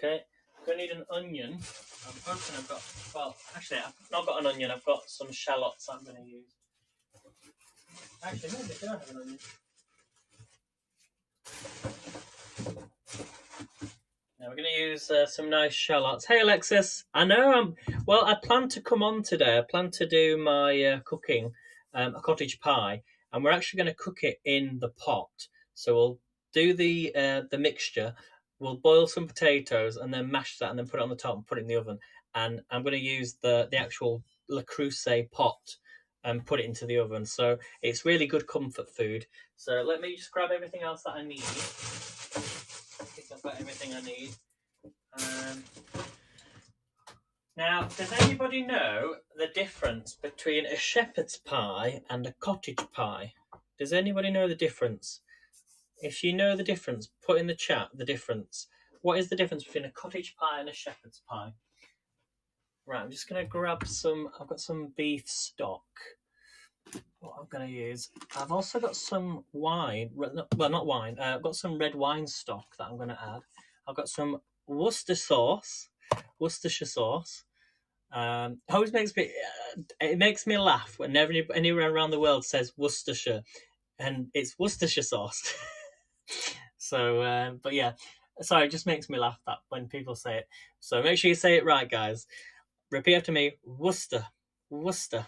Okay, I'm going to need an onion. I'm hoping I've got, well, actually, I've not got an onion. I've got some shallots I'm going to use. Actually, maybe I do have an onion. Now we're going to use some nice shallots. Hey, Alexis. I know well, I plan to come on today. I plan to do my cooking, a cottage pie, and we're actually going to cook it in the pot. So we'll do the mixture. We'll boil some potatoes and then mash that and then put it on the top and put it in the oven. And I'm going to use the actual Le Creuset pot and put it into the oven. So it's really good comfort food. So let me just grab everything else that I need. I think I've got everything I need. Now, does anybody know the difference between a shepherd's pie and a cottage pie? Does anybody know the difference? If you know the difference, put in the chat the difference. What is the difference between a cottage pie and a shepherd's pie? Right, I'm just going to grab some. I've got some beef stock. What I'm going to use. I've also got some wine. Well, not wine. I've got some red wine stock that I'm going to add. I've got some Worcestershire sauce. Always makes me laugh whenever anywhere around the world says Worcestershire, and it's Worcestershire sauce. So, but yeah, sorry, it just makes me laugh that when people say it. So make sure you say it right, guys. Repeat after me: Worcester. So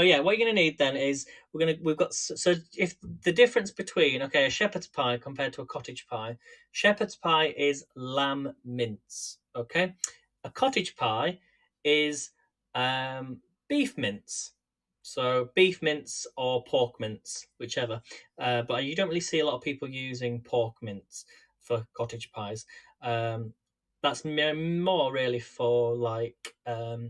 yeah, what you're going to need then is if the difference between a shepherd's pie compared to a cottage pie. Shepherd's pie is lamb mince. Okay, a cottage pie is beef mince. So beef mince or pork mince, whichever. But you don't really see a lot of people using pork mince for cottage pies. That's more really for like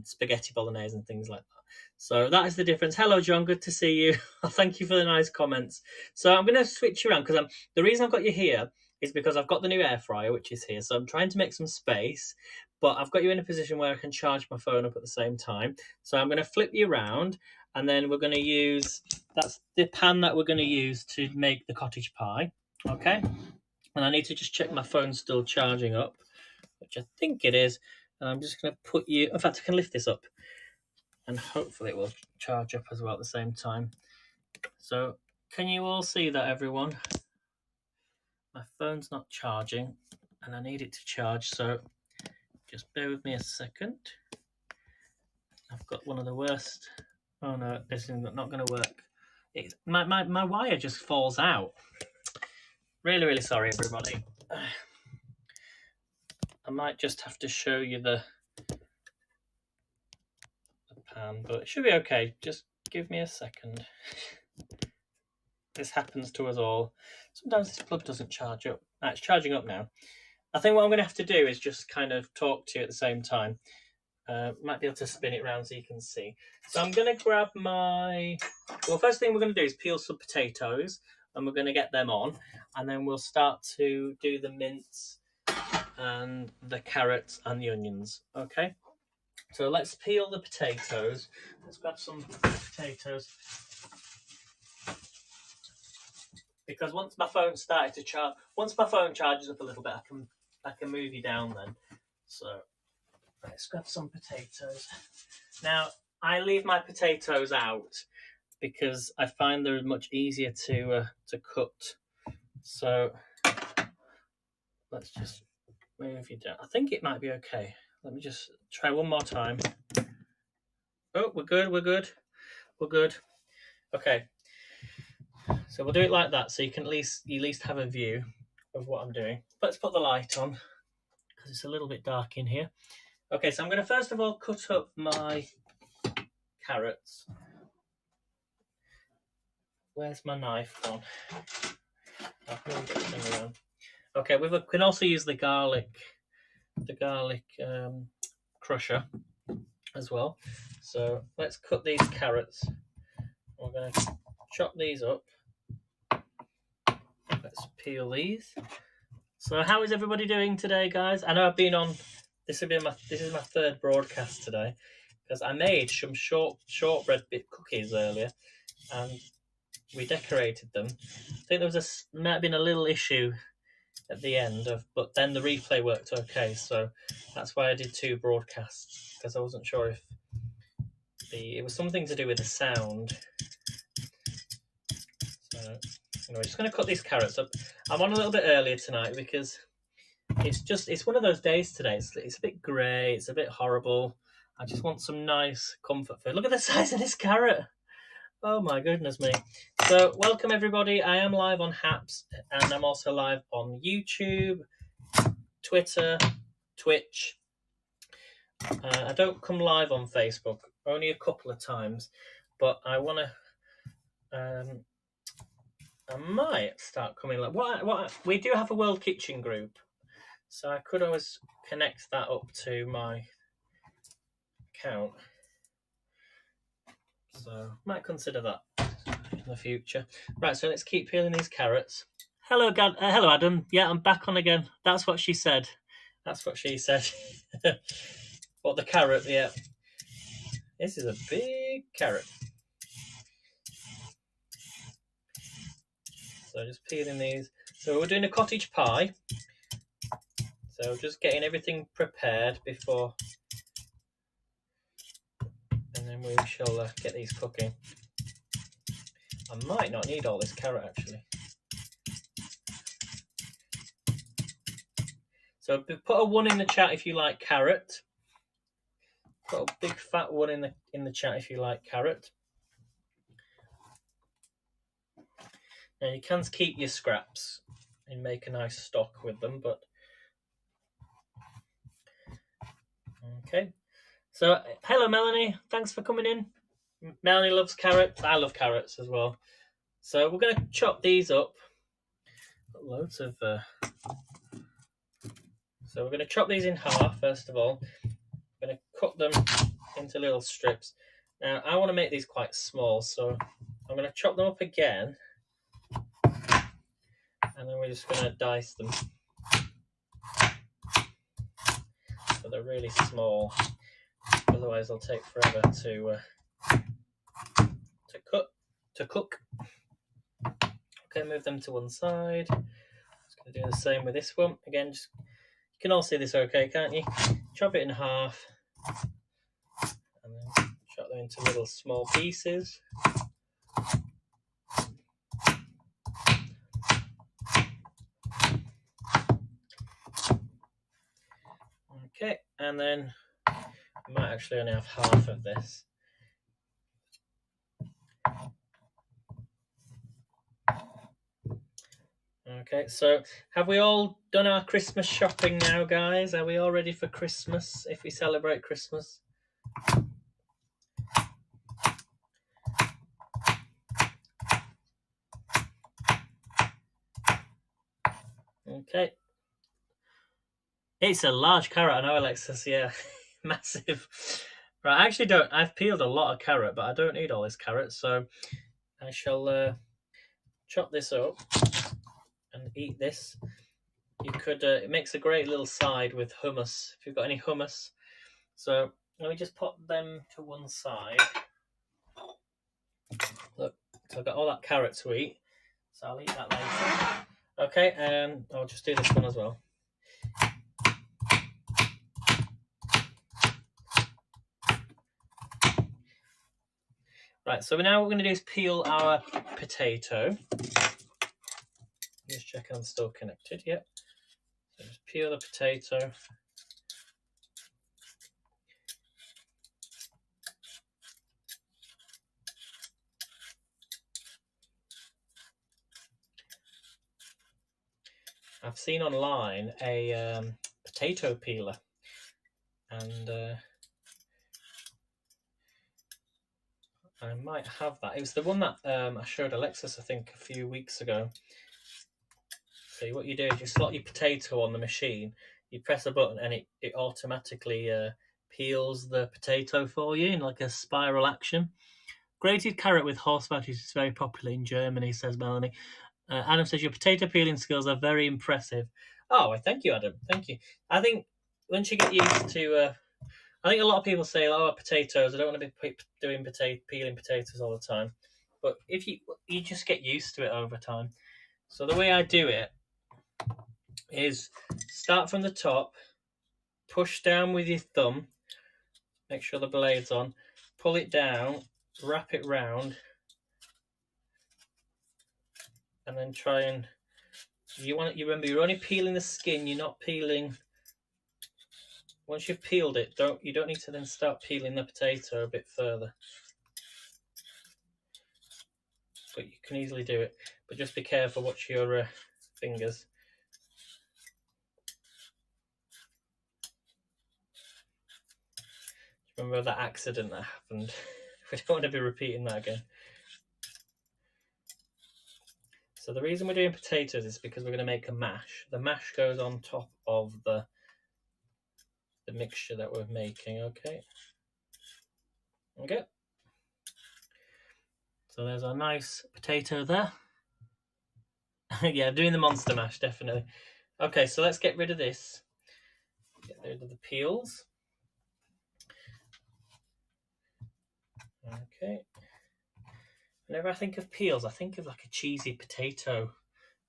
spaghetti bolognese and things like that. So that is the difference. Hello, John. Good to see you. Thank you for the nice comments. So I'm going to switch you around because the reason I've got you here is because I've got the new air fryer, which is here. So I'm trying to make some space, but I've got you in a position where I can charge my phone up at the same time. So I'm going to flip you around, and then we're going to use, that's the pan that we're going to use to make the cottage pie. Okay. And I need to just check my phone's still charging up, which I think it is. And I'm just going to put you, in fact, I can lift this up and hopefully it will charge up as well at the same time. So can you all see that, everyone? My phone's not charging and I need it to charge, so just bear with me a second. I've got one of the worst. Oh no, this is not going to work. My wire just falls out. Really sorry, everybody. I might just have to show you the pan, but it should be okay. Just give me a second. This happens to us all. Sometimes this plug doesn't charge up. It's charging up now. I think what I'm going to have to do is just kind of talk to you at the same time. Might be able to spin it around so you can see. So I'm going to grab my... Well, first thing we're going to do is peel some potatoes, and we're going to get them on, and then we'll start to do the mince and the carrots and the onions. Okay? So let's peel the potatoes. Let's grab some potatoes. Because once my phone charges up a little bit, I can move you down then. So let's grab some potatoes. Now I leave my potatoes out because I find they're much easier to cut. So let's just move you down. I think it might be okay. Let me just try one more time. Oh, we're good. Okay. So we'll do it like that, so you can at least have a view of what I'm doing. Let's put the light on because it's a little bit dark in here. Okay, so I'm going to first of all cut up my carrots. Where's my knife gone? I've moved everything around. Okay, we can also use the garlic crusher as well. So let's cut these carrots. We're going to chop these up. Let's peel these. So how is everybody doing today, guys? I know I've been on. This is my third broadcast today because I made some shortbread bit cookies earlier, and we decorated them. I think there might have been a little issue at the end of, but then the replay worked okay, so that's why I did 2 broadcasts, because I wasn't sure if it was something to do with the sound. So anyway, just going to cut these carrots up. I'm on a little bit earlier tonight because it's one of those days today. It's a bit grey, it's a bit horrible. I just want some nice comfort food. Look at the size of this carrot. Oh my goodness me. So welcome everybody. I am live on Haps, and I'm also live on YouTube, Twitter, Twitch. I don't come live on Facebook, only a couple of times, but I want to. I might start coming like what we do have a World Kitchen group, so I could always connect that up to my account. So might consider that in the future. Right, so let's keep peeling these carrots. Hello, hello, Adam. Yeah, I'm back on again. That's what she said. That's what she said. But the carrot, yeah. This is a big carrot. So just peeling these. So we're doing a cottage pie. So just getting everything prepared before, and then we shall get these cooking. I might not need all this carrot actually. So put a 1 in the chat if you like carrot. Put a big fat 1 in the chat if you like carrot. Now you can keep your scraps and make a nice stock with them, but okay. So hello Melanie, thanks for coming in. Melanie loves carrots. I love carrots as well. So we're going to chop these up. Got loads of. So we're going to chop these in half first of all. I'm going to cut them into little strips. Now I want to make these quite small, so I'm going to chop them up again, and then we're just going to dice them so they're really small. Otherwise, they'll take forever to cook. Okay, move them to one side. Just going to do the same with this one again. Just you can all see this okay, can't you? Chop it in half, and then chop them into little small pieces. Okay, and then I might actually only have half of this. Okay, so have we all done our Christmas shopping now, guys? Are we all ready for Christmas, if we celebrate Christmas? Okay. It's a large carrot, I know, Alexis, yeah. Massive. Right, I actually don't. I've peeled a lot of carrot, but I don't need all this carrot, so I shall chop this up and eat this. You could, it makes a great little side with hummus, if you've got any hummus. So let me just put them to one side. Look, so I've got all that carrot to eat, so I'll eat that later. Okay, I'll just do this one as well. Right, so now what we're going to do is peel our potato. Just checking I'm still connected. Yep. So just peel the potato. I've seen online a potato peeler, and I might have that. It was the one that I showed Alexis, I think, a few weeks ago. So what you do is you slot your potato on the machine, you press a button, and it automatically peels the potato for you in like a spiral action. Grated carrot with horseradish is very popular in Germany, says Melanie. Adam says your potato peeling skills are very impressive. Oh, thank you, Adam. Thank you. I think once you get used to, I think a lot of people say, "Oh, potatoes. I don't want to be peeling potatoes all the time." But if you just get used to it over time. So the way I do it is start from the top, push down with your thumb, make sure the blade's on, pull it down, wrap it round, and then try and you remember you're only peeling the skin, you're not peeling. Once you've peeled it, you don't need to then start peeling the potato a bit further. But you can easily do it. But just be careful, watch your fingers. Remember that accident that happened? We don't want to be repeating that again. So the reason we're doing potatoes is because we're going to make a mash. The mash goes on top of the mixture that we're making, okay? Okay. So there's our nice potato there. Yeah, doing the monster mash, definitely. Okay, so let's get rid of this. Get rid of the peels. Okay. Whenever I think of peels, I think of like a cheesy potato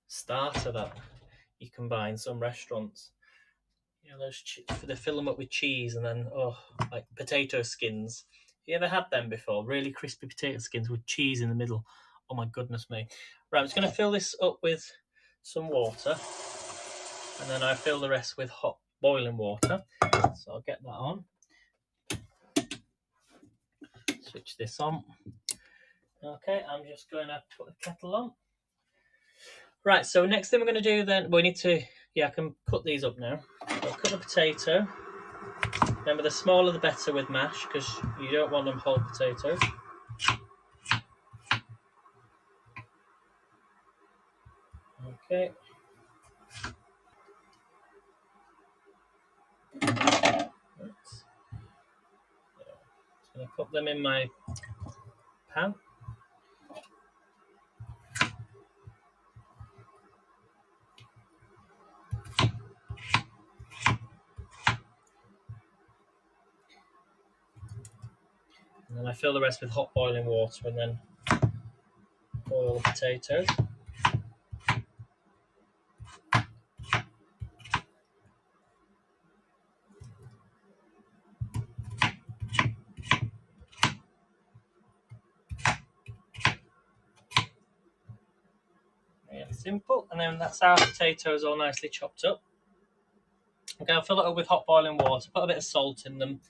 starter that you can buy in some restaurants. You know, they fill them up with cheese and then, like potato skins. Have you ever had them before? Really crispy potato skins with cheese in the middle. Oh my goodness me. Right, I'm just going to fill this up with some water. And then I fill the rest with hot boiling water. So I'll get that on. Switch this on. Okay, I'm just going to put the kettle on. Right, so next thing we're going to do then, we need to, I can cut these up now. I'll cut the potato. Remember, the smaller the better with mash, because you don't want them whole potatoes. Okay. Right. Just going to put them in my pan. And then I fill the rest with hot boiling water and then boil the potatoes. Really simple. And then that's our potatoes all nicely chopped up. Okay, I'll fill it up with hot boiling water, put a bit of salt in them.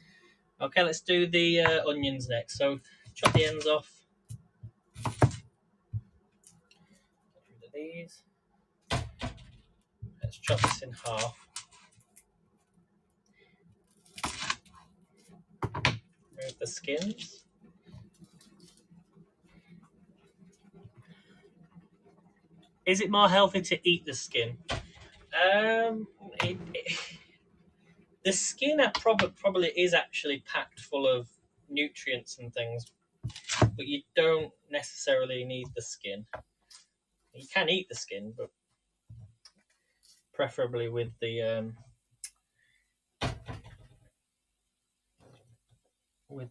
Okay, let's do the onions next. So chop the ends off. Get rid of these. Let's chop this in half. Remove the skins. Is it more healthy to eat the skin? The skin probably is actually packed full of nutrients and things, but you don't necessarily need the skin. You can eat the skin, but preferably with the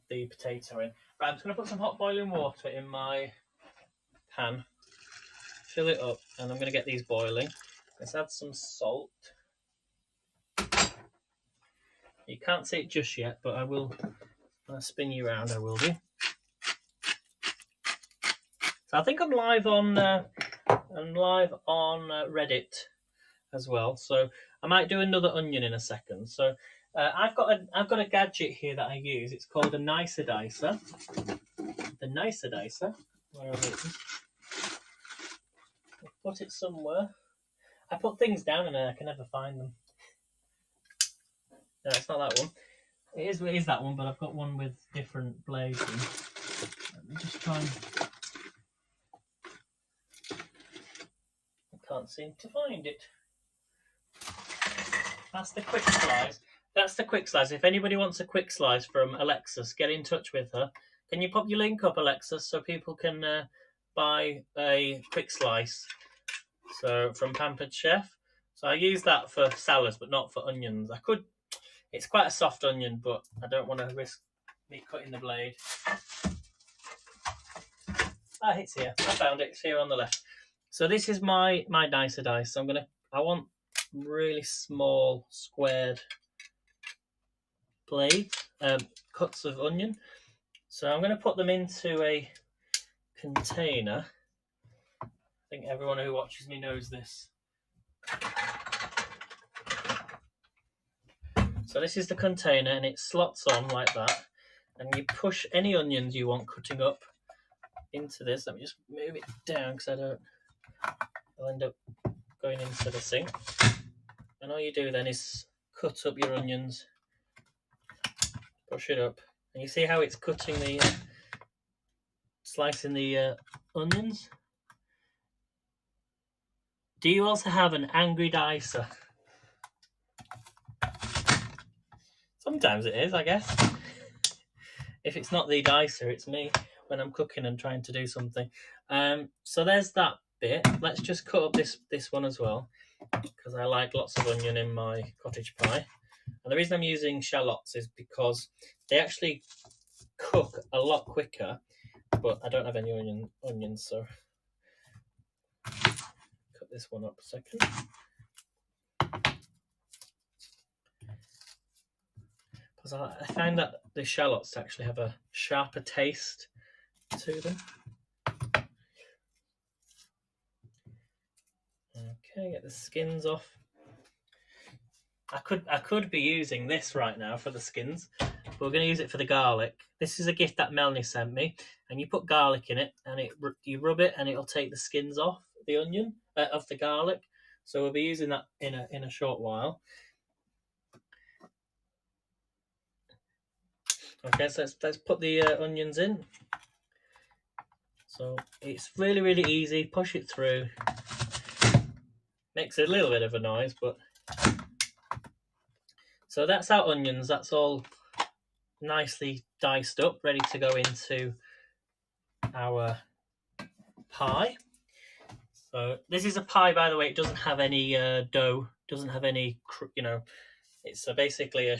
potato in. Right, I'm just going to put some hot boiling water in my pan, fill it up, and I'm going to get these boiling. Let's add some salt. You can't see it just yet, but I will. When I spin you around, I will do. So I think I'm live on Reddit as well. So I might do another onion in a second. So I've got a gadget here that I use. It's called a nicer dicer. The nicer dicer. Where are it? I'll put it somewhere. I put things down in there. I can never find them. No, it's not that one. It is that one, but I've got one with different blades in. Let me just try and... I can't seem to find it. That's the quick slice. That's the quick slice. If anybody wants a quick slice from Alexis, get in touch with her. Can you pop your link up, Alexis, so people can buy a quick slice? So from Pampered Chef. So I use that for salads, but not for onions. I could. It's quite a soft onion, but I don't want to risk me cutting the blade. It's here. I found it. It's here on the left. So this is my dicer dice. So I want really small squared blades, cuts of onion. So I'm going to put them into a container. I think everyone who watches me knows this. So this is the container, and it slots on like that, and you push any onions you want cutting up into this. Let me just move it down because I don't, I'll end up going into the sink. And all you do then is cut up your onions, push it up, and you see how it's cutting the slicing the onions. Do you also have an angry dicer? Sometimes it is, I guess. If it's not the dicer, it's me when I'm cooking and trying to do something. So there's that bit. Let's just cut up this one as well, because I like lots of onion in my cottage pie. And the reason I'm using shallots is because they actually cook a lot quicker, but I don't have any onions, so cut this one up a second. Because I find that the shallots actually have a sharper taste to them. Okay, get the skins off. I could be using this right now for the skins, but we're going to use it for the garlic. This is a gift that Melanie sent me, and you put garlic in it, and you rub it, and it'll take the skins off the onion of the garlic. So we'll be using that in a short while. Okay, so let's put the onions in. So it's really easy. Push it through. Makes a little bit of a noise, but so that's our onions. That's all nicely diced up, ready to go into our pie. So this is a pie, by the way. It doesn't have any dough. Doesn't have any, it's basically a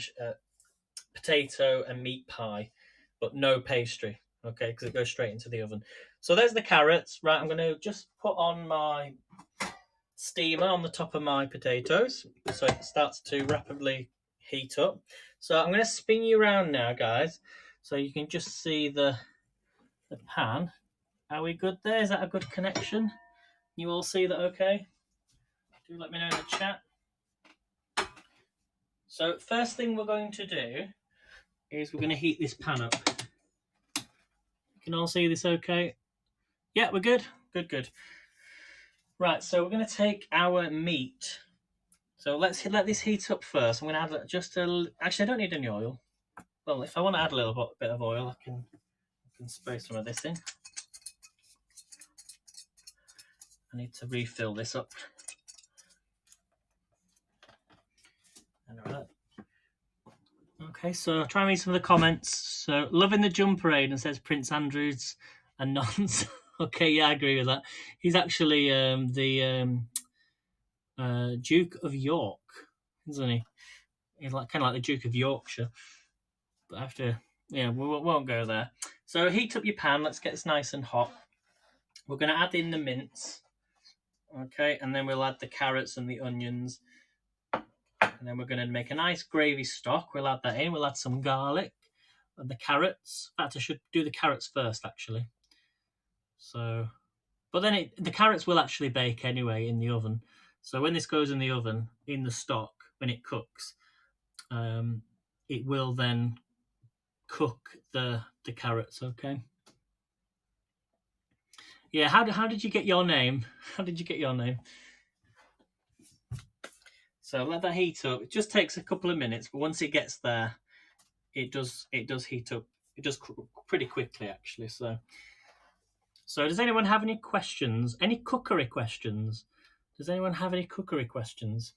potato and meat pie, but no pastry. Okay, because it goes straight into the oven. So there's the carrots. Right, I'm going to just put on my steamer on the top of my potatoes, so it starts to rapidly heat up. So I'm going to spin you around now, guys, so you can just see the pan. Are we good there? Is that a good connection? You all see that okay? Do let me know in the chat. So first thing we're going to do is we're going to heat this pan up. You can all see this okay? Yeah, we're good? Good. Right, so we're going to take our meat. So let's let this heat up first. I'm going to add just a... Actually, I don't need any oil. Well, if I want to add a little bit of oil, I can spray some of this in. I need to refill this up. Okay, so try and read some of the comments. So, loving the jump parade, and says Prince Andrews and nonce. Okay, yeah, I agree with that. He's actually the Duke of York, isn't he? He's kind of like the Duke of Yorkshire. But after, yeah, we won't go there. So heat up your pan. Let's get this nice and hot. We're going to add in the mince. Okay, and then we'll add the carrots and the onions. And then we're going to make a nice gravy stock. We'll add that in. We'll add some garlic and the carrots. In fact, I should do the carrots first, actually. So, but then the carrots will actually bake anyway in the oven. So when this goes in the oven, in the stock, when it cooks, it will then cook the carrots, okay? Yeah, how did you get your name? How did you get your name? So let that heat up. It just takes a couple of minutes, but once it gets there, it does heat up. It does pretty quickly, actually. So does anyone have any questions? Any cookery questions? Does anyone have any cookery questions?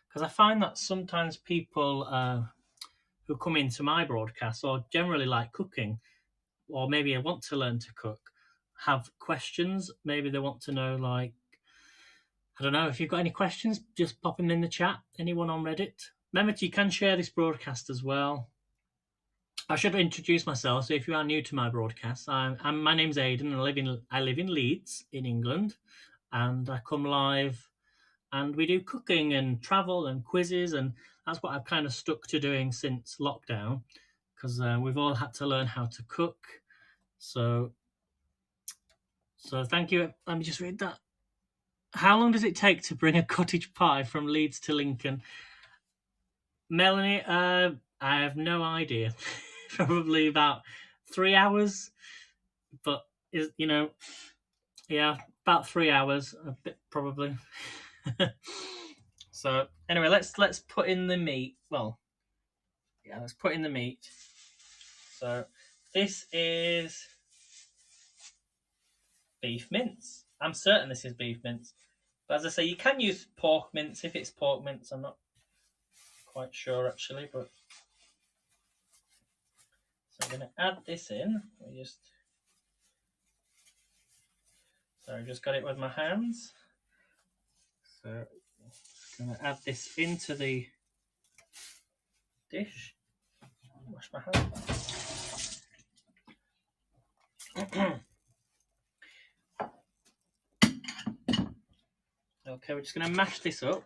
Because I find that sometimes people who come into my broadcast or generally like cooking, or maybe want to learn to cook, have questions. Maybe they want to know, like, I don't know, if you've got any questions, just pop them in the chat. Anyone on Reddit? Remember, you can share this broadcast as well. I should introduce myself. So if you are new to my broadcast, my name's Aidan, and I live in Leeds in England, and I come live and we do cooking and travel and quizzes, and that's what I've kind of stuck to doing since lockdown, because we've all had to learn how to cook. So, so thank you. Let me just read that. How long does it take to bring a cottage pie from Leeds to Lincoln? Melanie, I have no idea. Probably about 3 hours, but yeah, about 3 hours, a bit probably. So anyway, let's put in the meat. Well, yeah, let's put in the meat. So this is beef mince. I'm certain this is beef mince, but as I say, you can use pork mince if it's pork mince. I'm not quite sure actually, but so I'm going to add this in. I just got it with my hands. So I'm going to add this into the dish. Wash my hands. Okay, we're just going to mash this up.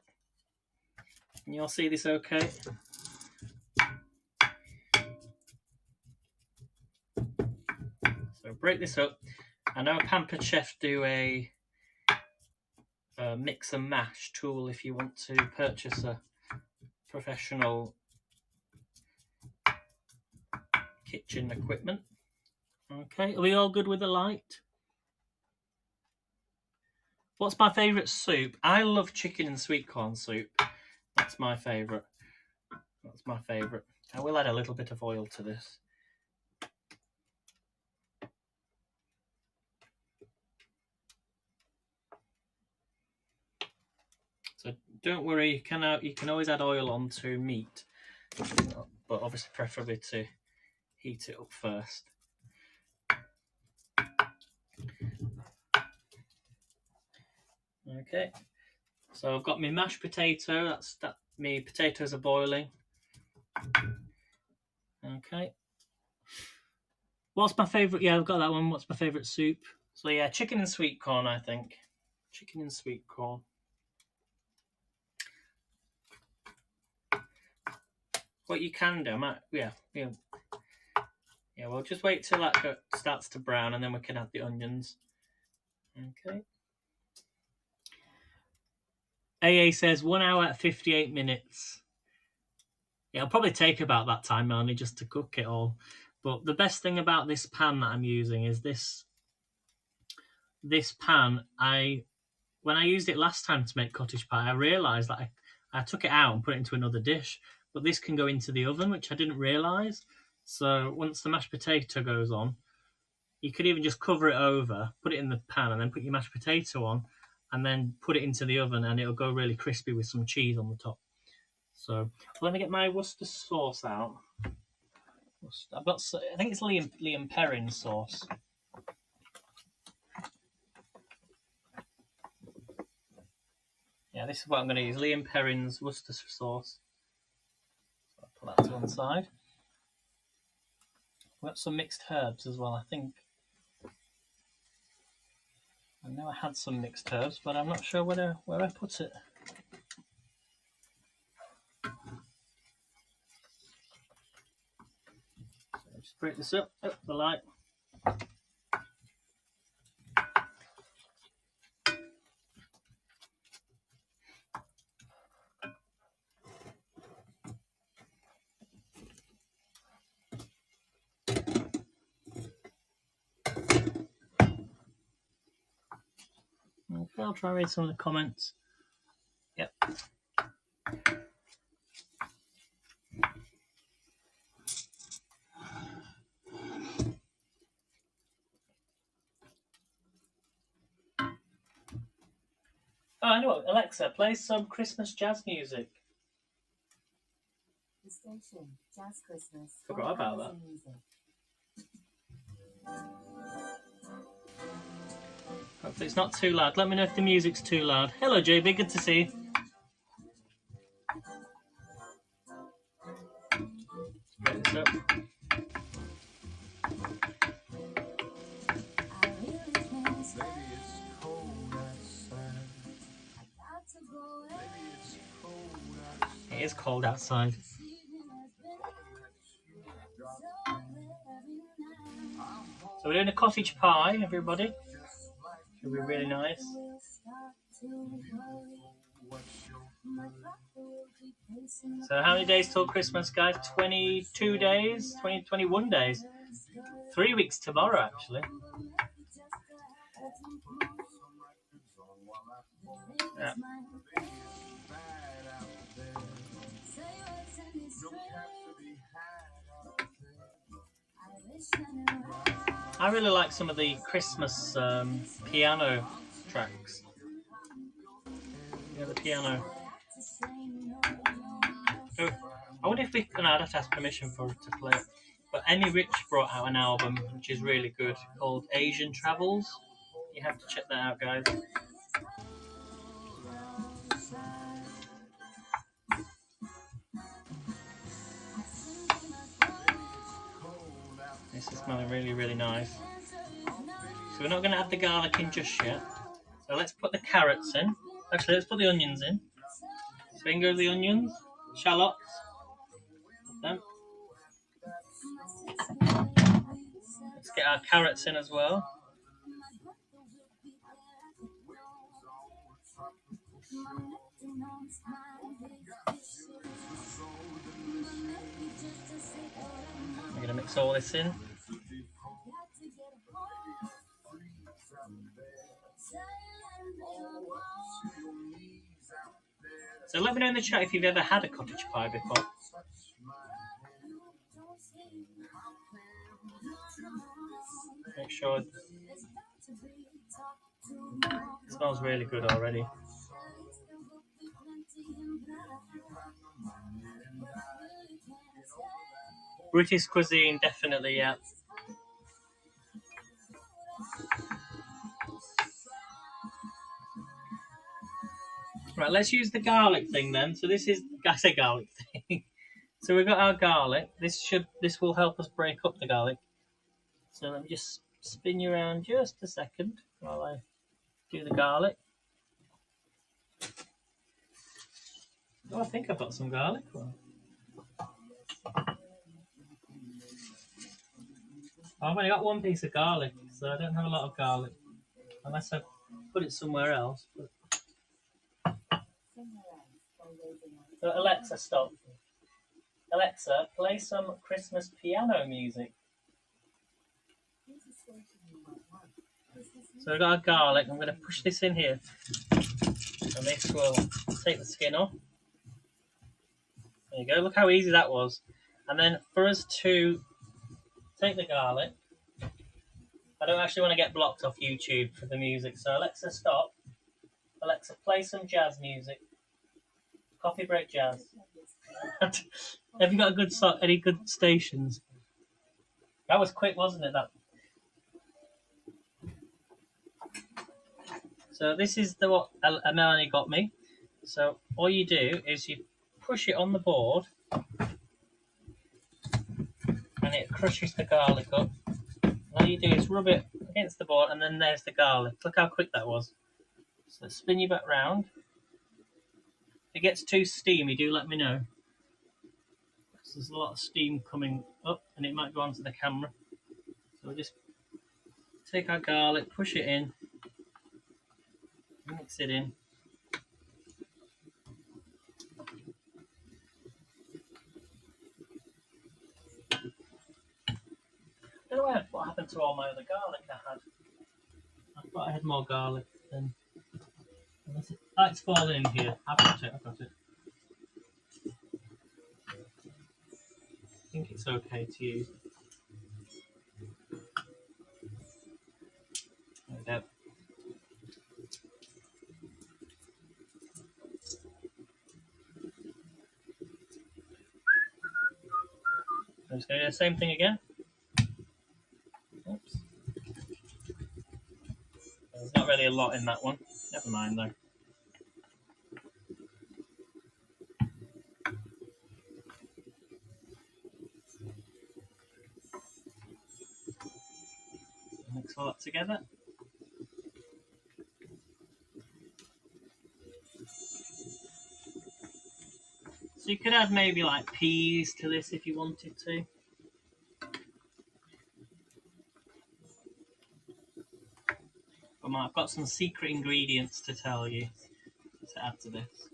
Can you all see this okay? So break this up. I know Pampered Chef do a mix and mash tool if you want to purchase a professional kitchen equipment. Okay, are we all good with the light? What's my favourite soup? I love chicken and sweet corn soup. That's my favourite. That's my favourite. I will add a little bit of oil to this. So don't worry, you can always add oil onto meat, but obviously preferably to heat it up first. Okay, so I've got my mashed potato. My potatoes are boiling. Okay. What's my favourite? Yeah, I've got that one. What's my favourite soup? So yeah, chicken and sweet corn, I think. Chicken and sweet corn. What you can do, we'll just wait till that starts to brown, and then we can add the onions. Okay. AA says 1 hour at 58 minutes. Yeah, it'll probably take about that time, Melanie, just to cook it all. But the best thing about this pan that I'm using is this pan. When I used it last time to make cottage pie, I realised that I took it out and put it into another dish. But this can go into the oven, which I didn't realise. So once the mashed potato goes on, you could even just cover it over, put it in the pan, and then put your mashed potato on, and then put it into the oven, and it'll go really crispy with some cheese on the top. So let me get my Worcester sauce out. I think it's Liam Perrin sauce. Yeah, this is what I'm going to use. Liam Perrin's Worcester sauce. So I'll put that to one side. We've got some mixed herbs as well, I think. I know I had some mixed herbs, but I'm not sure where I put it. So just break this up. Oh, the light. Okay, I'll try and read some of the comments. Yep. Oh, I know what. Alexa, play some Christmas jazz music. The station, Jazz Christmas. Forgot about that. Hopefully it's not too loud. Let me know if the music's too loud. Hello, JB. Good to see you. Break this up. cold outside. So we're doing a cottage pie, everybody. Should be really nice. So how many days till Christmas, guys? 22 days? 21 days? 3 weeks tomorrow, actually. Yeah. I really like some of the Christmas piano tracks. Yeah, the piano. Oh, I wonder if we can. I'd have to ask permission for it to play it. But Emmy Rich brought out an album which is really good called Asian Travels. You have to check that out, guys. This is smelling really, really nice. So we're not going to add the garlic in just yet. So let's put the carrots in. Actually, let's put the onions in. So we can go with the onions, shallots. Put them. Let's get our carrots in as well. We're going to mix all this in. So let me know in the chat if you've ever had a cottage pie before. Make sure it smells really good already. British cuisine, definitely, yeah. Right, let's use the garlic thing then. So this is, I say garlic thing. So we've got our garlic. This will help us break up the garlic. So let me just spin you around just a second while I do the garlic. Oh, I think I've got some garlic. I've only got one piece of garlic, so I don't have a lot of garlic. Unless I put it somewhere else. So Alexa, stop. Alexa, play some Christmas piano music. So I've got our garlic. I'm going to push this in here. And this will take the skin off. There you go. Look how easy that was. And then for us to take the garlic, I don't actually want to get blocked off YouTube for the music. So Alexa, stop. Alexa, play some jazz music. Coffee break jazz. Have you got a good any good stations? That was quick, wasn't it? That. So this is what Melanie got me. So all you do is you push it on the board, and it crushes the garlic up. And all you do is rub it against the board, and then there's the garlic. Look how quick that was. So spin you back round. If it gets too steamy, do let me know. Because there's a lot of steam coming up, and it might go onto the camera. So we'll just take our garlic, push it in, mix it in. I don't know what happened to all my other garlic I had. I thought I had more garlic than. It's falling in here. I've got it. I think it's okay to use. There we go. I'm just going to do the same thing again. Oops. There's not really a lot in that one. Never mind though. Mix all that together. So you could add maybe like peas to this if you wanted to. But I've got some secret ingredients to tell you to add to this.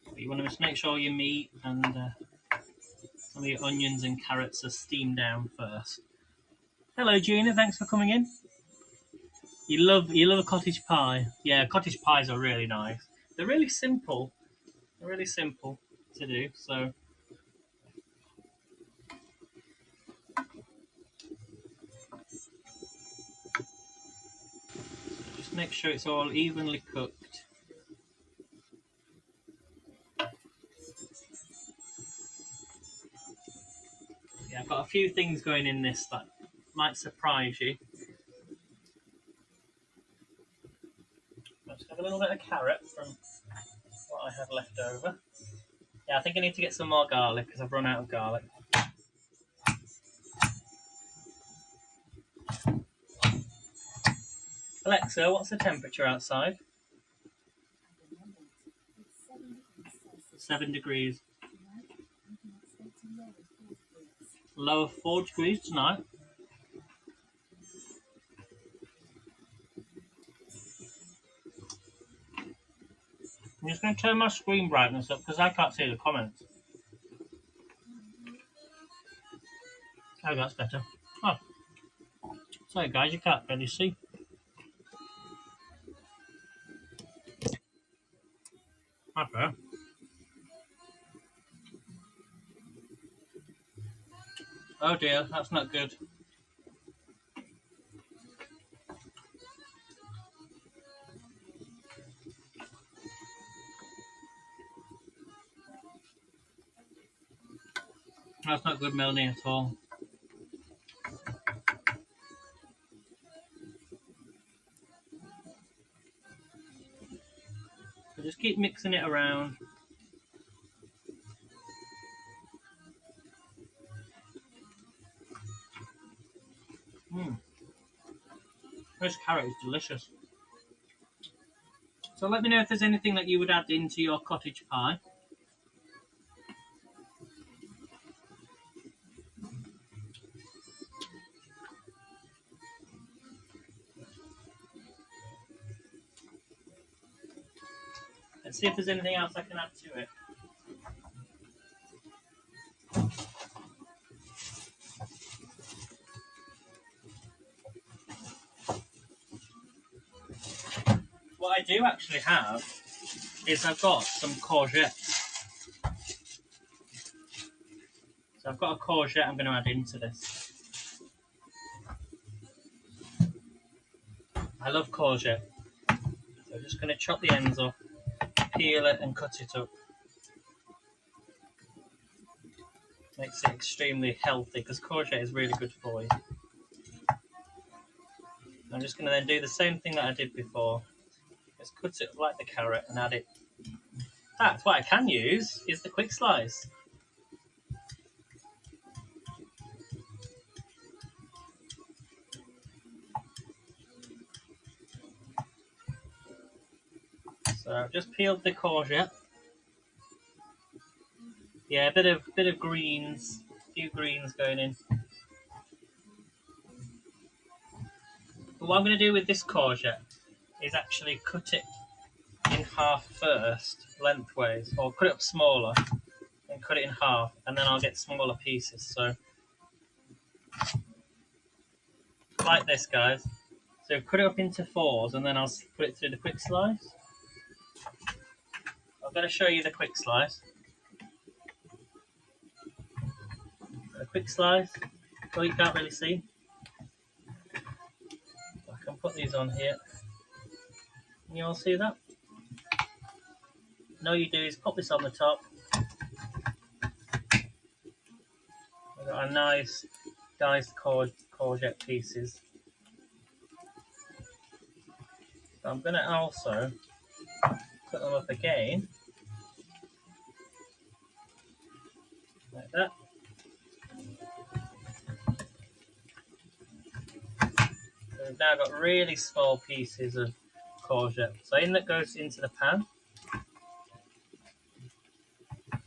But you want to just make sure your meat and some of your onions and carrots are steamed down first. Hello, Gina. Thanks for coming in. You love a cottage pie. Yeah, cottage pies are really nice. They're really simple. They're really simple to do. So just make sure it's all evenly cooked. Yeah, I've got a few things going in this that might surprise you. Let's have a little bit of carrot from what I have left over. Yeah, I think I need to get some more garlic because I've run out of garlic. Alexa, what's the temperature outside? 7 degrees. Lower 4 degrees tonight. I'm just going to turn my screen brightness up because I can't see the comments. Oh, that's better. Oh, sorry guys, you can't really see. Okay. Oh dear, that's not good. That's not good, Melanie, at all. So just keep mixing it around. This carrot is delicious. So let me know if there's anything that you would add into your cottage pie. Let's see if there's anything else I can add to it. What I do actually have is I've got some courgettes. So I've got a courgette I'm going to add into this. I love courgette. So I'm just going to chop the ends off, peel it and cut it up. Makes it extremely healthy because courgette is really good for you. I'm just going to then do the same thing that I did before. Just cut it up like the carrot and add it. In fact, what I can use is the quick slice. So I've just peeled the courgette. Yeah, a bit of greens, a few greens going in. But what I'm going to do with this courgette is actually cut it in half first, lengthways, or cut it up smaller and cut it in half, and then I'll get smaller pieces. So, like this, guys. So cut it up into fours, and then I'll put it through the quick slice. I'm going to show you the quick slice. A quick slice. Oh, you can't really see. I can put these on here. Can you all see that? And all you do is pop this on the top. We've got a nice diced courgette pieces. So I'm going to also put them up again, like that. So we've now got really small pieces of courgette. So in that goes into the pan.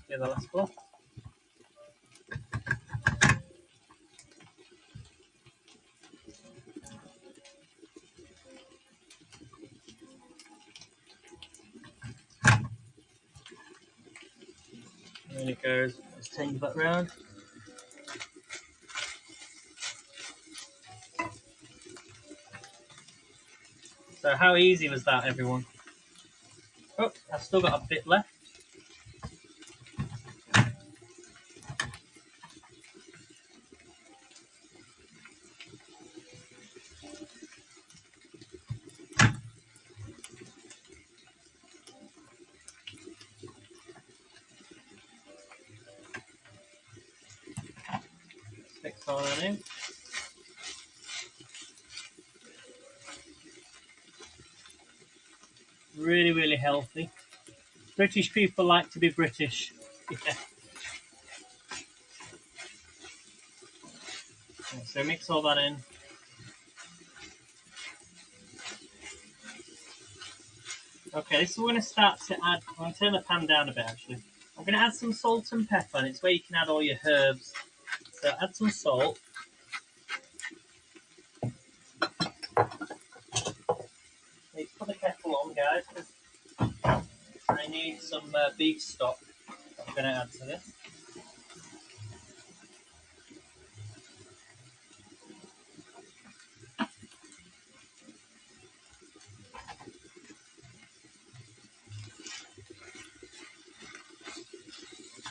See the last one. And then it goes, just change that round. So how easy was that, everyone? Oh, I've still got a bit left. Mix all that in. Really, really healthy. British people like to be British. Yeah. So mix all that in. Okay, this is we're going to start to add. I'm going to turn the pan down a bit actually. I'm going to add some salt and pepper, and it's where you can add all your herbs. So add some salt. Let's put the kettle on, guys, because I need some beef stock that I'm going to add to this.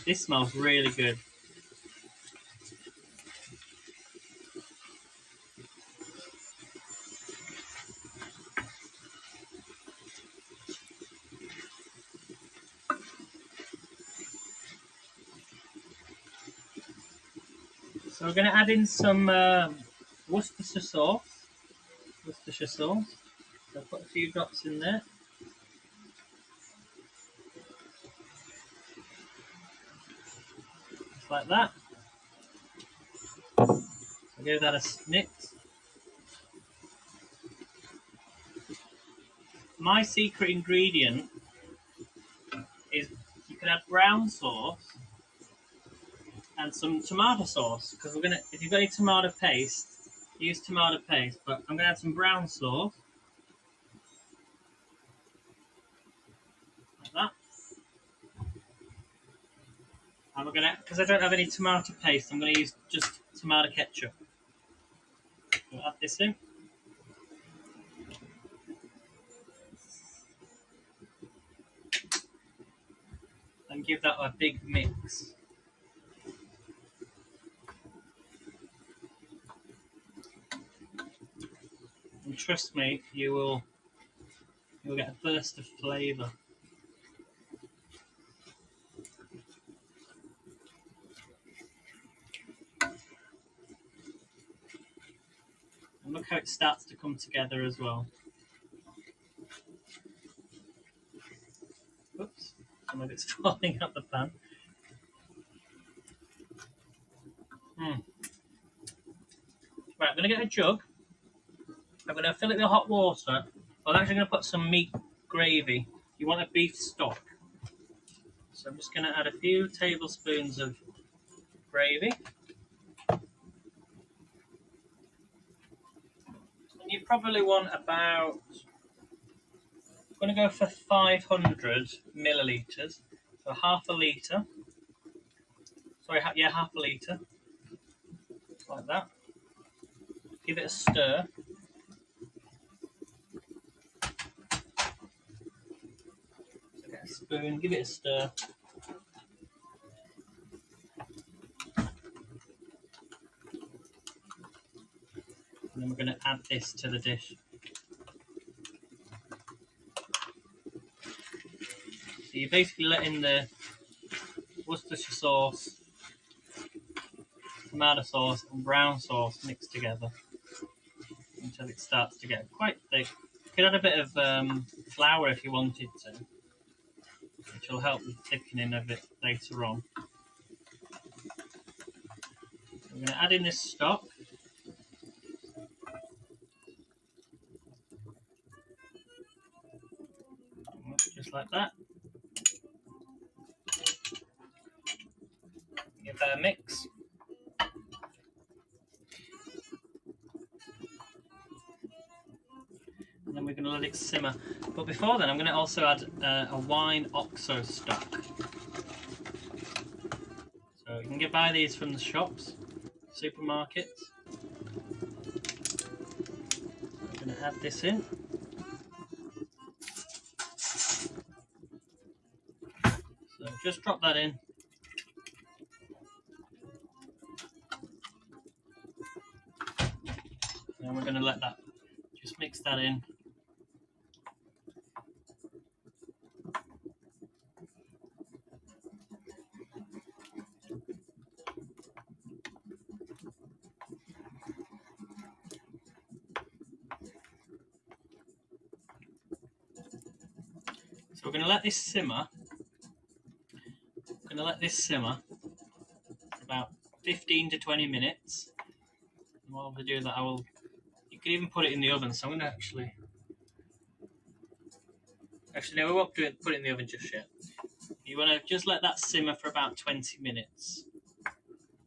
This smells really good. So we're going to add in some Worcestershire sauce. Worcestershire sauce. So put a few drops in there. Just like that. So give that a mix. My secret ingredient is you can add brown sauce and some tomato sauce, because we're gonna, if you've got any tomato paste, use tomato paste, but I'm gonna add some brown sauce like that. And we're gonna, because I don't have any tomato paste, I'm gonna use just tomato ketchup. We'll add this in. And give that a big mix. And trust me, you'll get a burst of flavour. And look how it starts to come together as well. Oops, some of it's falling out the pan. Right, I'm going to get a jug. I'm going to fill it with hot water. I'm actually going to put some meat gravy. You want a beef stock. So I'm just going to add a few tablespoons of gravy. And you probably want about, I'm going to go for 500 millilitres. So half a litre. Sorry, yeah, half a litre. Like that. Give it a stir. So get a spoon, give it a stir. And then we're going to add this to the dish. So you're basically letting the Worcestershire sauce, tomato sauce, and brown sauce mix together until it starts to get quite thick. You could add a bit of flour if you wanted to, which will help with thickening of it later on. I'm going to add in this stock. Just like that. mix. And then we're going to let it simmer. But before then, I'm going to also add a wine oxo stock. So you can buy these from the shops, supermarkets. I'm going to add this in. So just drop that in. And we're going to let that, just mix that in. So we're going to let this simmer. We're going to let this simmer for about 15 to 20 minutes. And while we do that, you can even put it in the oven. So I'm going to actually no, we won't put it in the oven just yet. You want to just let that simmer for about 20 minutes.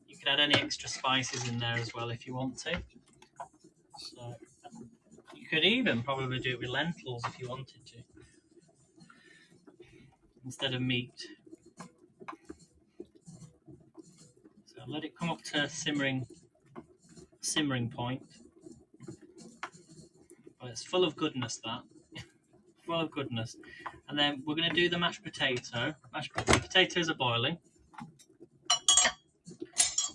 You can add any extra spices in there as well if you want to. So you could even probably do it with lentils if you wanted to, instead of meat. So let it come up to simmering point. But it's full of goodness, that. Full of goodness. And then we're going to do the mashed potato. The potatoes are boiling.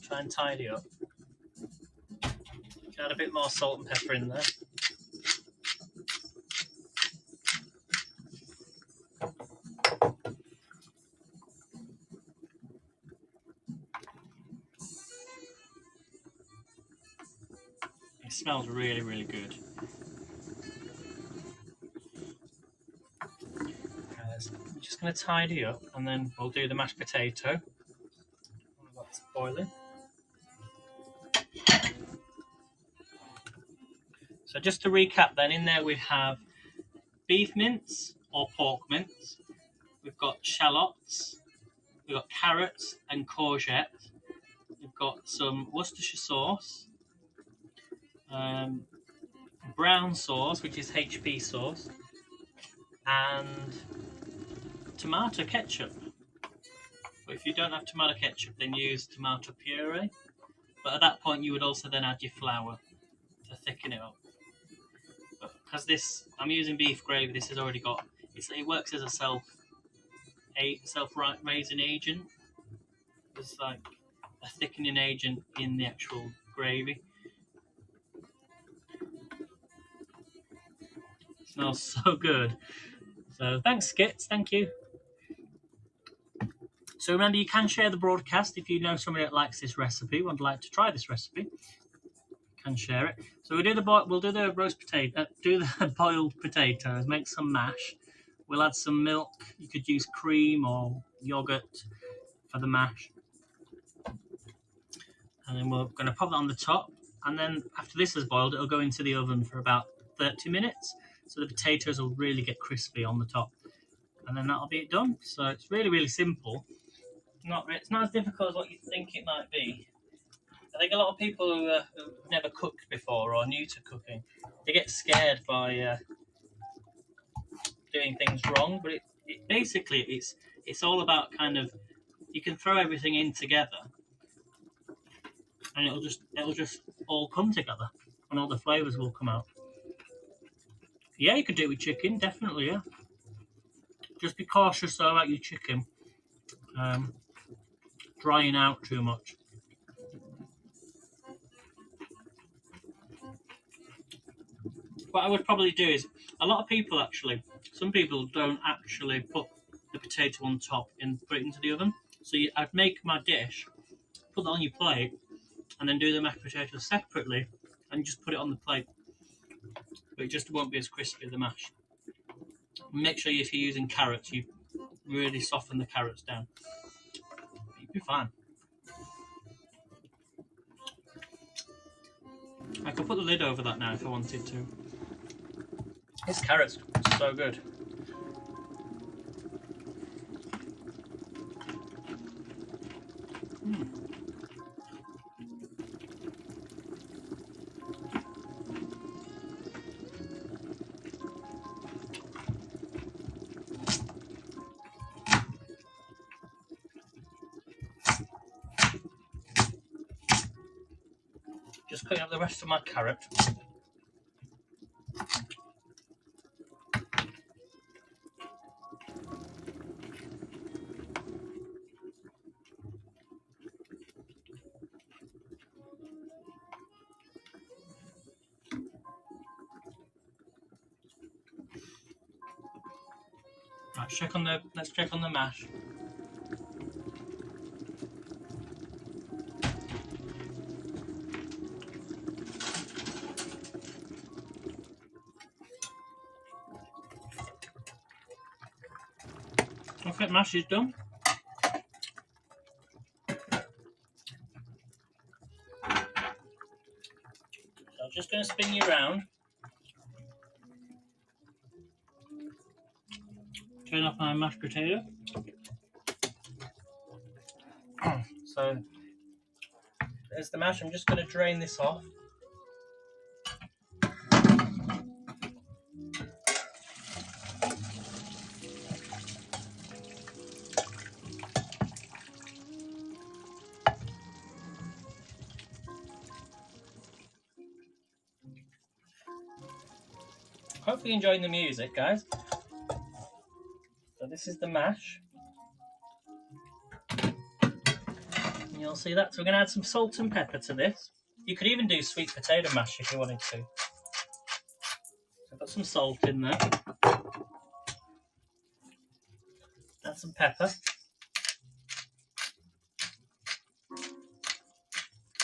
Try and tidy up. Add a bit more salt and pepper in there. It smells really, really good. I'm just going to tidy up and then we'll do the mashed potato. That's boiling. So just to recap then, in there we have beef mince or pork mince. We've got shallots. We've got carrots and courgette. We've got some Worcestershire sauce. Brown sauce, which is HP sauce. And tomato ketchup. But if you don't have tomato ketchup, then use tomato puree. But at that point, you would also then add your flour to thicken it up. But because I'm using beef gravy, this has already got. It works as a self-raising agent. It's like a thickening agent in the actual gravy. It smells so good. So thanks, Skits. Thank you. So remember, you can share the broadcast if you know somebody that likes this recipe, would like to try this recipe. You can share it. So we'll do the roast potato, do the boiled potatoes, make some mash. We'll add some milk. You could use cream or yogurt for the mash. And then we're going to pop that on the top. And then after this has boiled, it'll go into the oven for about 30 minutes. So the potatoes will really get crispy on the top. And then that'll be it done. So it's really, really simple. It's not as difficult as what you think it might be. I think a lot of people who've never cooked before or new to cooking, they get scared by doing things wrong. But basically it's all about kind of, you can throw everything in together, and it'll just all come together, and all the flavors will come out. Yeah, you could do it with chicken, definitely. Yeah, just be cautious though about your chicken drying out too much. What I would probably do is, some people don't actually put the potato on top and put it into the oven. So I'd make my dish, put that on your plate, and then do the mashed potatoes separately, and just put it on the plate. But it just won't be as crispy as the mash. Make sure if you're using carrots, you really soften the carrots down. You'll be fine. I could put the lid over that now if I wanted to. This carrot's so good. Just cutting up the rest of my carrot. Right, let's check on the mash. Okay, mash is done. So I'm just going to spin you around. Turn off my mashed potato. So there's the mash. I'm just going to drain this off. Hopefully you're enjoying the music, guys. So this is the mash. And you'll see that. So we're going to add some salt and pepper to this. You could even do sweet potato mash if you wanted to. So put some salt in there. Add some pepper.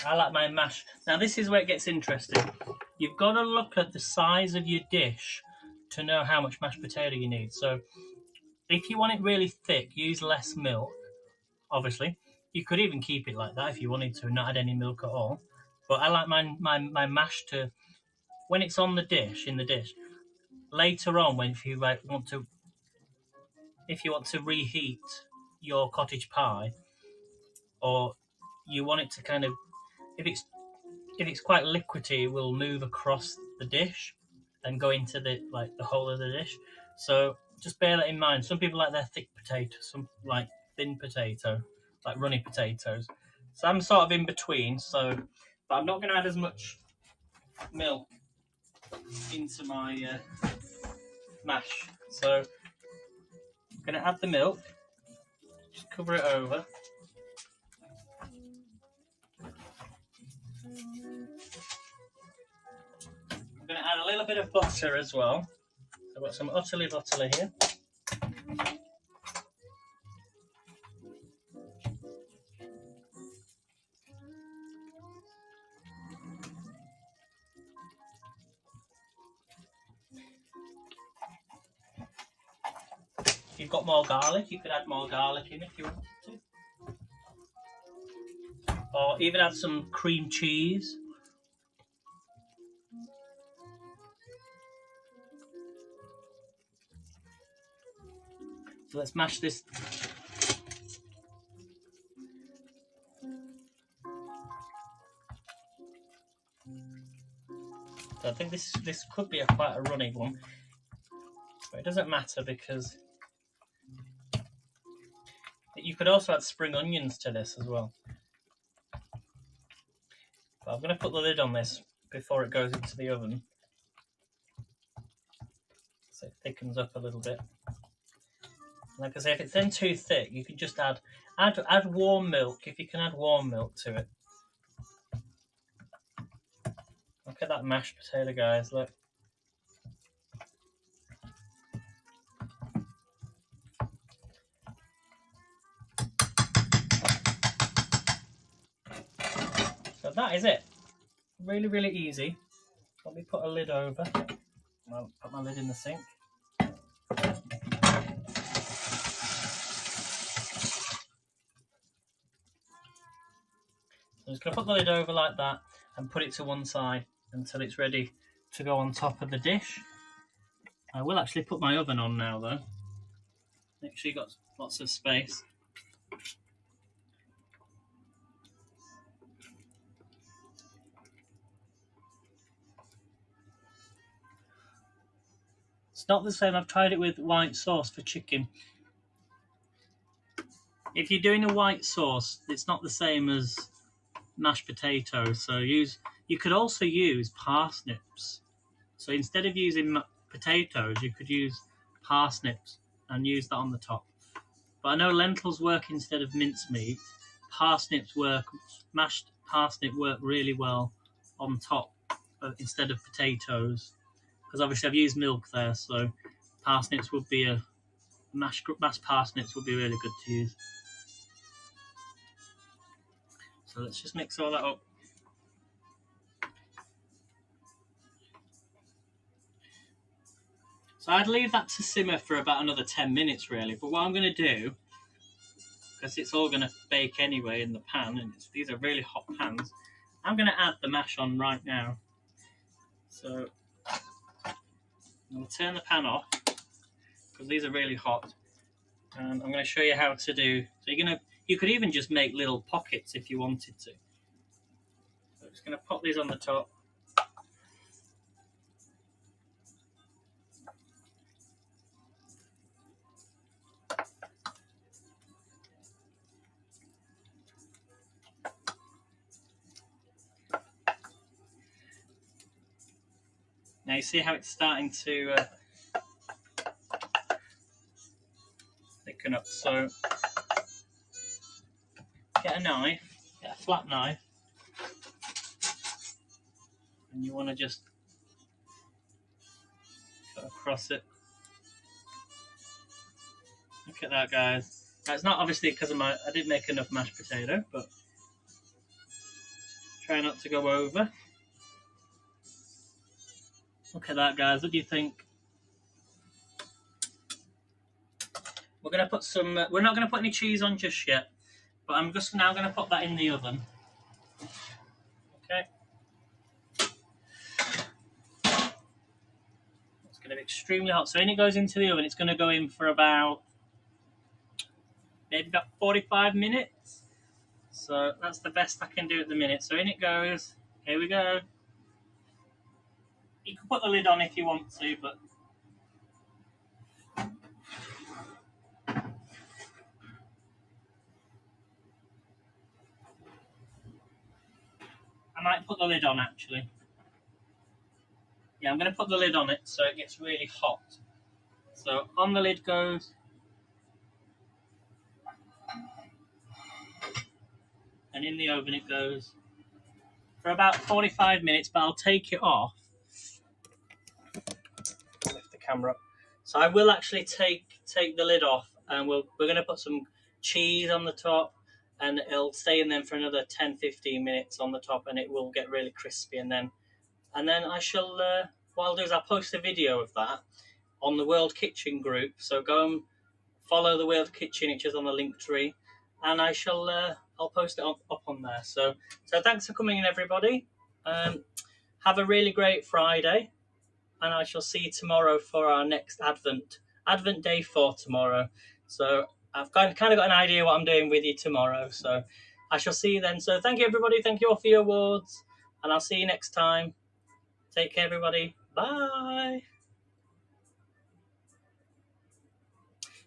I like my mash. Now this is where it gets interesting. You've got to look at the size of your dish to know how much mashed potato you need. So if you want it really thick, use less milk, obviously. You could even keep it like that if you wanted to and not add any milk at all. But I like my mash to, when it's on the dish, in the dish, later on when if you want to reheat your cottage pie, or you want it to kind of, if it's quite liquidy, it will move across the dish and go into the whole of the dish. So just bear that in mind. Some people like their thick potato, some like thin potato, like runny potatoes. So I'm sort of in between. But I'm not going to add as much milk into my mash. So I'm going to add the milk. Just cover it over. I'm going to add a little bit of butter as well. So I've got some utterly butter here. If you've got more garlic, you could add more garlic in if you wanted to. Or even add some cream cheese. So let's mash this. So I think this could be quite a runny one, but it doesn't matter because you could also add spring onions to this as well. But I'm going to put the lid on this before it goes into the oven, so it thickens up a little bit. Like I say, if it's then too thick, you can just add warm milk if you can add warm milk to it. Look at that mashed potato, guys. Look. So that is it. Really, really easy. Let me put a lid over. I'll put my lid in the sink. I'm just going to put the lid over like that and put it to one side until it's ready to go on top of the dish. I will actually put my oven on now though. Make sure you've got lots of space. It's not the same. I've tried it with white sauce for chicken. If you're doing a white sauce, it's not the same as mashed potatoes. So use You could also use parsnips. So instead of using potatoes, you could use parsnips and use that on the top. But I know lentils work instead of mincemeat. Parsnips work, mashed parsnip work really well on top instead of potatoes. Because obviously I've used milk there, so parsnips would be mashed parsnips would be really good to use. So let's just mix all that up. So I'd leave that to simmer for about another 10 minutes really. But what I'm going to do, because it's all going to bake anyway in the pan, and these are really hot pans, I'm going to add the mash on right now. So I'm going to turn the pan off because these are really hot. And I'm going to show you how to do. So you could even just make little pockets if you wanted to. So I'm just going to pop these on the top. Now you see how it's starting to thicken up. So get a knife, get a flat knife, and you want to just go across it. Look at that, guys. That's not obviously because I didn't make enough mashed potato, but try not to go over. Look at that, guys. What do you think? We're going to put some. We're not going to put any cheese on just yet, but I'm just now going to put that in the oven. Okay. It's going to be extremely hot. So when it goes into the oven, it's going to go in for maybe about 45 minutes. So that's the best I can do at the minute. So in it goes. Here we go. You can put the lid on if you want to, but I might put the lid on actually. Yeah, I'm going to put the lid on it so it gets really hot. So on the lid goes. And in the oven it goes for about 45 minutes, but I'll take it off. Lift the camera up. So I will actually take the lid off, and we're going to put some cheese on the top, and it'll stay in there for another 10-15 minutes on the top, and it will get really crispy. And then I shall what I'll do is I'll post a video of that on the World Kitchen group. So go and follow the World Kitchen, which is on the link tree, and I shall I'll post it up on there. So thanks for coming in, everybody. Have a really great Friday, and I shall see you tomorrow for our next Advent Day 4 tomorrow. So I've kind of got an idea what I'm doing with you tomorrow. So I shall see you then. So thank you, everybody. Thank you all for your awards, and I'll see you next time. Take care, everybody. Bye.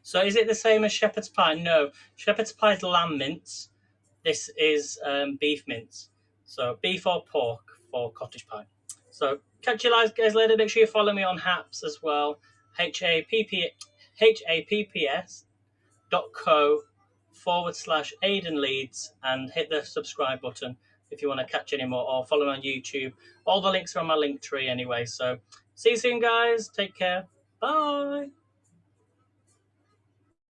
So is it the same as shepherd's pie? No, shepherd's pie is lamb mince. This is beef mince. So beef or pork for cottage pie. So catch you guys later. Make sure you follow me on Haps as well. HAPPS.co/Aidan Leeds, and hit the subscribe button if you want to catch any more, or follow me on YouTube. All the links are on my link tree anyway. So see you soon, guys. Take care. Bye.